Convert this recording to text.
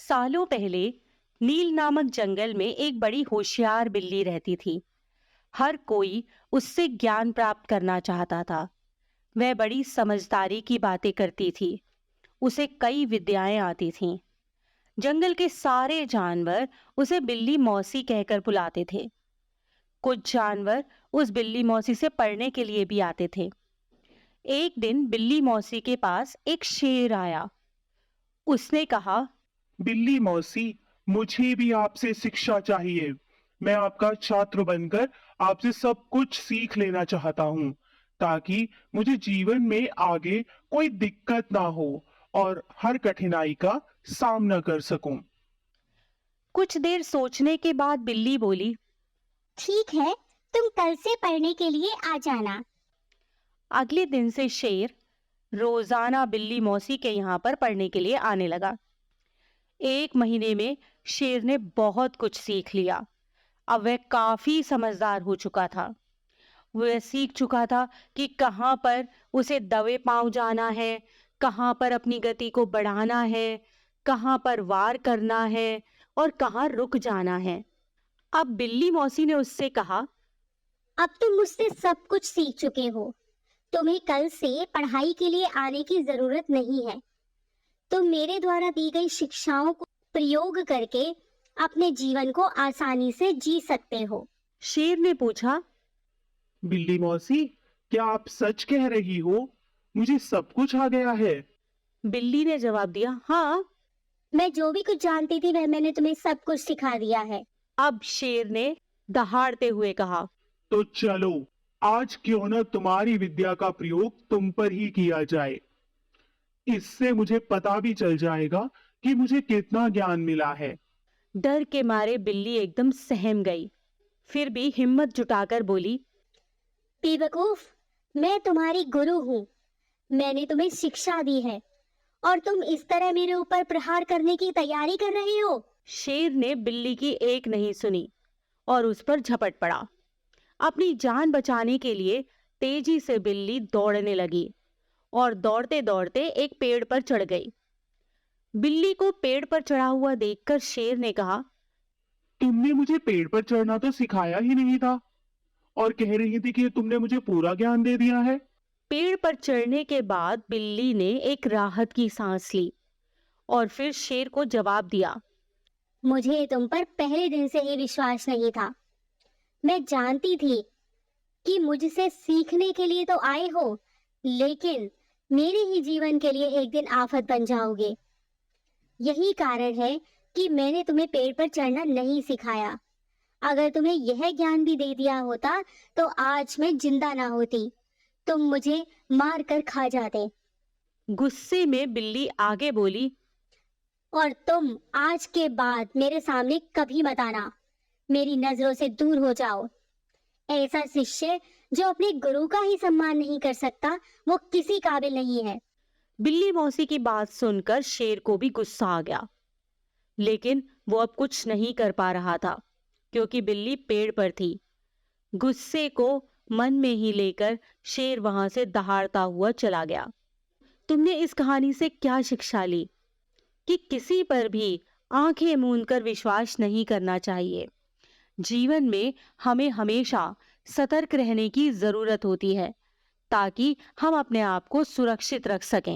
सालों पहले नील नामक जंगल में एक बड़ी होशियार बिल्ली रहती थी। हर कोई उससे ज्ञान प्राप्त करना चाहता था। वह बड़ी समझदारी की बातें करती थी। उसे कई विद्याएं आती थीं। जंगल के सारे जानवर उसे बिल्ली मौसी कहकर बुलाते थे। कुछ जानवर उस बिल्ली मौसी से पढ़ने के लिए भी आते थे। एक दिन बिल्ली मौसी के पास एक शेर आया। उसने कहा, बिल्ली मौसी, मुझे भी आपसे शिक्षा चाहिए। मैं आपका छात्र बनकर आपसे सब कुछ सीख लेना चाहता हूँ, ताकि मुझे जीवन में आगे कोई दिक्कत ना हो और हर कठिनाई का सामना कर सकूं। कुछ देर सोचने के बाद बिल्ली बोली, ठीक है, तुम कल से पढ़ने के लिए आ जाना। अगले दिन से शेर रोजाना बिल्ली मौसी के यहाँ पर पढ़ने के लिए आने लगा। एक महीने में शेर ने बहुत कुछ सीख लिया। अब वह काफी समझदार हो चुका था। वह सीख चुका था कि कहाँ पर उसे दबे पांव जाना है, कहाँ पर अपनी गति को बढ़ाना है, कहाँ पर वार करना है और कहाँ रुक जाना है। अब बिल्ली मौसी ने उससे कहा, अब तुम मुझसे सब कुछ सीख चुके हो। तुम्हें कल से पढ़ाई के लिए आने की जरूरत नहीं है। तुम मेरे द्वारा दी गई शिक्षाओं को प्रयोग करके अपने जीवन को आसानी से जी सकते हो। शेर ने पूछा, बिल्ली मौसी, क्या आप सच कह रही हो? मुझे सब कुछ आ गया है। बिल्ली ने जवाब दिया, हाँ। मैं जो भी कुछ जानती थी वह मैंने तुम्हें सब कुछ सिखा दिया है। अब शेर ने दहाड़ते हुए कहा, तो चलो, आज क्यों न तुम्हारी विद्या का प्रयोग तुम पर ही किया जाए। इससे मुझे पता भी चल जाएगा कि मुझे कितना ज्ञान मिला है। डर के मारे बिल्ली एकदम सहम गई। फिर भी हिम्मत जुटाकर बोली, बेवकूफ, मैं तुम्हारी गुरु हूँ। मैंने तुम्हें शिक्षा दी है और तुम इस तरह मेरे ऊपर प्रहार करने की तैयारी कर रहे हो। शेर ने बिल्ली की एक नहीं सुनी और उस पर झपट पड़ा। अपनी जान बचाने के लिए तेजी से बिल्ली दौड़ने लगी और दौड़ते दौड़ते एक पेड़ पर चढ़ गई। बिल्ली को पेड़ पर चढ़ा हुआ देखकर शेर ने कहा, तुमने मुझे पेड़ पर चढ़ना तो सिखाया ही नहीं था और कह रही थी कि तुमने मुझे पूरा ज्ञान दे दिया है। पेड़ पर चढ़ने के बाद बिल्ली ने एक राहत की सांस ली और फिर शेर को जवाब दिया, मुझे तुम पर पहले दिन से ही विश्वास नहीं था। मैं जानती थी कि मुझसे सीखने के लिए तो आए हो, लेकिन मेरे ही जीवन के लिए एक दिन आफत बन जाओगे। यही कारण है कि मैंने तुम्हें पेड़ पर चढ़ना नहीं सिखाया। अगर तुम्हें यह ज्ञान भी दे दिया होता तो आज मैं जिंदा ना होती। तुम मुझे मार कर खा जाते। गुस्से में बिल्ली आगे बोली, और तुम आज के बाद मेरे सामने कभी मत आना। मेरी नजरों से दूर हो जाओ। ऐसा शिष्य जो अपने गुरु का ही सम्मान नहीं कर सकता, वो किसी काबिल नहीं है। बिल्ली मौसी की बात सुनकर शेर को भी गुस्सा आ गया, लेकिन वो अब कुछ नहीं कर पा रहा था क्योंकि बिल्ली पेड़ पर थी। गुस्से को मन में ही लेकर शेर वहां से दहाड़ता हुआ चला गया। तुमने इस कहानी से क्या शिक्षा ली? कि किसी पर भी आंखें मूंद कर विश्वास नहीं करना चाहिए। जीवन में हमें हमेशा सतर्क रहने की जरूरत होती है ताकि हम अपने आप को सुरक्षित रख सकें।